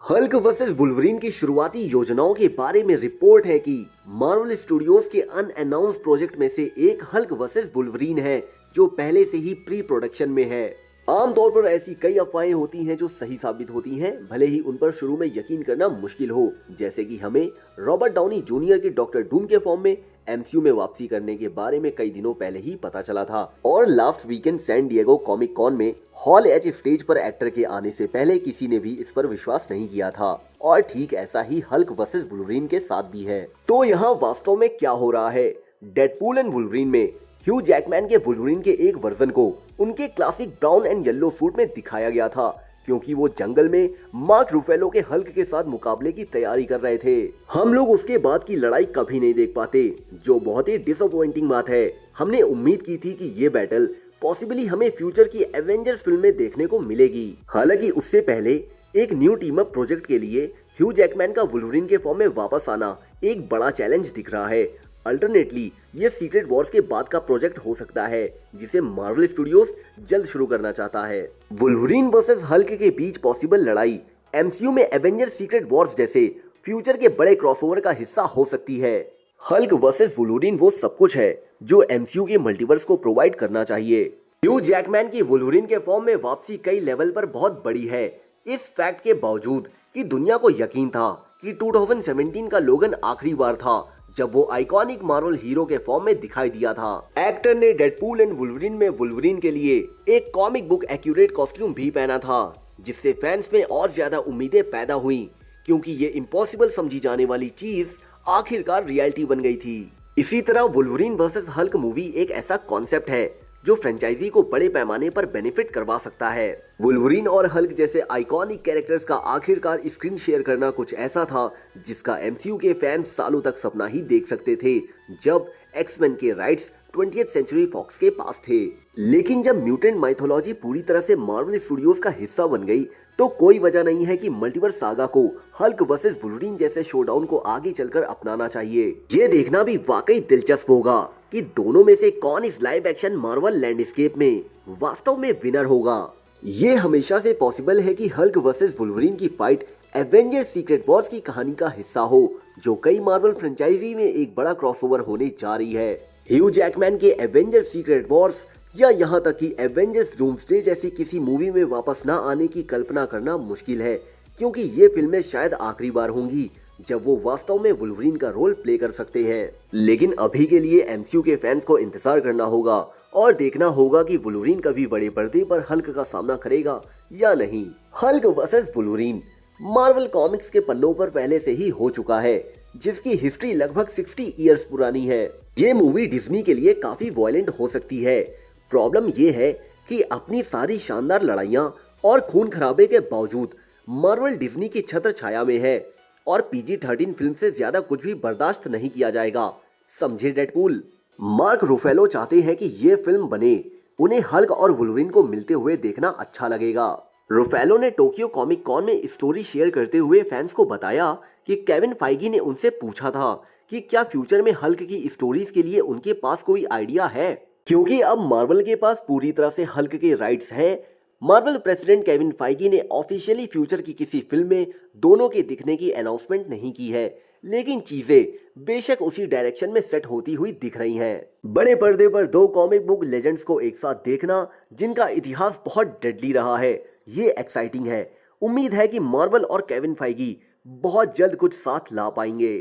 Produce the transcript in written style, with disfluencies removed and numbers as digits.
Hulk versus Wolverine की शुरुआती योजनाओं के बारे में रिपोर्ट है कि मार्वल स्टूडियोज के अनअनाउंस प्रोजेक्ट में से एक हल्क वर्सेस वुल्वरीन है, जो पहले से ही प्री प्रोडक्शन में है। आमतौर पर ऐसी कई अफवाहें होती हैं जो सही साबित होती हैं, भले ही उन पर शुरू में यकीन करना मुश्किल हो। जैसे कि हमें रॉबर्ट डाउनी जूनियर के डॉक्टर डूम के फॉर्म में एमसीयू में वापसी करने के बारे में कई दिनों पहले ही पता चला था। और last weekend San Diego Comic Con में हॉल एच स्टेज पर एक्टर के आने से पहले किसी ने भी इस पर विश्वास नहीं किया था। और ठीक ऐसा ही हल्क वर्सेस वुल्वरीन के साथ भी है। तो यहाँ वास्तव में क्या हो रहा है? डेडपूल एंड वुल्वरीन में ह्यू जैकमैन के वुल्वरीन के एक वर्जन को उनके classic brown and yellow suit में दिखाया गया था, क्योंकि वो जंगल में मार्क रूफेलो के हल्क के साथ मुकाबले की तैयारी कर रहे थे। हम लोग उसके बाद की लड़ाई कभी नहीं देख पाते, जो बहुत ही डिसअपॉइंटिंग बात है। हमने उम्मीद की थी कि ये बैटल पॉसिबली हमें फ्यूचर की एवेंजर्स फिल्म में देखने को मिलेगी। हालांकि उससे पहले एक न्यू टीम अप प्रोजेक्ट के लिए ह्यू जैकमैन का वुल्वरीन के फॉर्म में वापस आना एक बड़ा चैलेंज दिख रहा है। अल्टरनेटली ये सीक्रेट वॉर्स के बाद का प्रोजेक्ट हो सकता है, जिसे मार्वल स्टूडियोज जल्द शुरू करना चाहता है। वुल्वरीन वर्सेस हल्क के बीच पॉसिबल लड़ाई एमसीयू में एवेंजर सीक्रेट वॉर्स जैसे फ्यूचर के बड़े क्रॉसओवर का हिस्सा हो सकती है। हल्क वर्सेस वुल्वरीन वो सब कुछ है जो एमसीयू के मल्टीवर्स को प्रोवाइड करना चाहिए। ह्यू जैकमैन की वुल्वरीन के फॉर्म में वापसी कई लेवल पर बहुत बड़ी है। इस फैक्ट के बावजूद कि दुनिया को यकीन था कि 2017 का लोगन आखिरी बार था जब वो आइकॉनिक मार्वल हीरो के फॉर्म में दिखाई दिया था। एक्टर ने डेडपूल एंड वुल्वरीन में वुल्वरीन के लिए एक कॉमिक बुक एक्यूरेट कॉस्ट्यूम भी पहना था, जिससे फैंस में और ज्यादा उम्मीदें पैदा हुई, क्योंकि ये इम्पॉसिबल समझी जाने वाली चीज आखिरकार रियलिटी बन गई थी। इसी तरह वुल्वरीन वर्सेस हल्क मूवी एक ऐसा कॉन्सेप्ट है जो फ्रेंचाइजी को बड़े पैमाने पर बेनिफिट करवा सकता है। वुल्वरीन और हल्क जैसे आइकॉनिक कैरेक्टर्स का आखिरकार स्क्रीन शेयर करना कुछ ऐसा था जिसका एमसीयू के फैंस सालों तक सपना ही देख सकते थे, जब एक्समैन के राइट्स 20th सेंचुरी फॉक्स के पास थे। लेकिन जब म्यूटेंट माइथोलॉजी पूरी तरह से मार्वल स्टूडियोज का हिस्सा बन गई, तो कोई वजह नहीं है कि मल्टीवर्स सागा को हल्क वर्सेस वुल्वरीन जैसे शोडाउन को आगे चलकर अपनाना चाहिए। ये देखना भी वाकई दिलचस्प होगा कि दोनों में से कौन इस लाइव एक्शन मार्वल लैंडस्केप में वास्तव में विनर होगा। ये हमेशा से पॉसिबल है कि हल्क वर्सेस वुल्वरीन की फाइट एवेंजर्स सीक्रेट वॉर्स की कहानी का हिस्सा हो, जो कई मार्वल फ्रेंचाइजी में एक बड़ा क्रॉसओवर होने जा रही है। ह्यू जैकमैन के एवेंजर्स सीक्रेट वॉर्स या यहाँ तक कि एवेंजर्स डूम्सडे जैसी किसी मूवी में वापस न आने की कल्पना करना मुश्किल है, क्योंकि ये फिल्में शायद आखिरी बार होंगी जब वो वास्तव में वुल्वरीन का रोल प्ले कर सकते हैं। लेकिन अभी के लिए एमसीयू के फैंस को इंतजार करना होगा और देखना होगा कि वुल्वरीन कभी बड़े पर्दे पर हल्क का सामना करेगा या नहीं। Hulk versus Wolverine Marvel comics के पन्नों पर पहले से ही हो चुका है, जिसकी हिस्ट्री लगभग 60 इयर्स पुरानी है। ये मूवी डिज्नी के लिए काफी वॉयलेंट हो सकती है। प्रॉब्लम ये है कि अपनी सारी शानदार लड़ाइयाँ और खून खराबे के बावजूद मार्वल डिज्नी की छत्र छाया में है और PG-13 फिल्म से ज्यादा कुछ भी बर्दाश्त नहीं किया जाएगा, समझे डेडपूल? मार्क रूफेलो चाहते हैं कि ये फिल्म बने, उन्हें हल्क और वुल्वरीन को मिलते हुए देखना अच्छा लगेगा। रूफेलो ने टोक्यो कॉमिक कॉन में स्टोरी शेयर करते हुए फैंस को बताया कि केविन फाइगी ने उनसे पूछा था कि क्या फ्यूचर में हल्क की स्टोरीज के लिए उनके पास कोई आइडिया है, क्योंकि अब मार्वल के पास पूरी तरह से हल्क के राइट्स हैं। मार्वल प्रेसिडेंट केविन फाइगी ने ऑफिशियली फ्यूचर की किसी फिल्म में दोनों के दिखने की अनाउंसमेंट नहीं की है, लेकिन चीजें बेशक उसी डायरेक्शन में सेट होती हुई दिख रही हैं। बड़े पर्दे पर दो कॉमिक बुक लेजेंड्स को एक साथ देखना, जिनका इतिहास बहुत डेडली रहा है, ये एक्साइटिंग है। उम्मीद है कि मार्वल और केविन फाइगी बहुत जल्द कुछ साथ ला पाएंगे।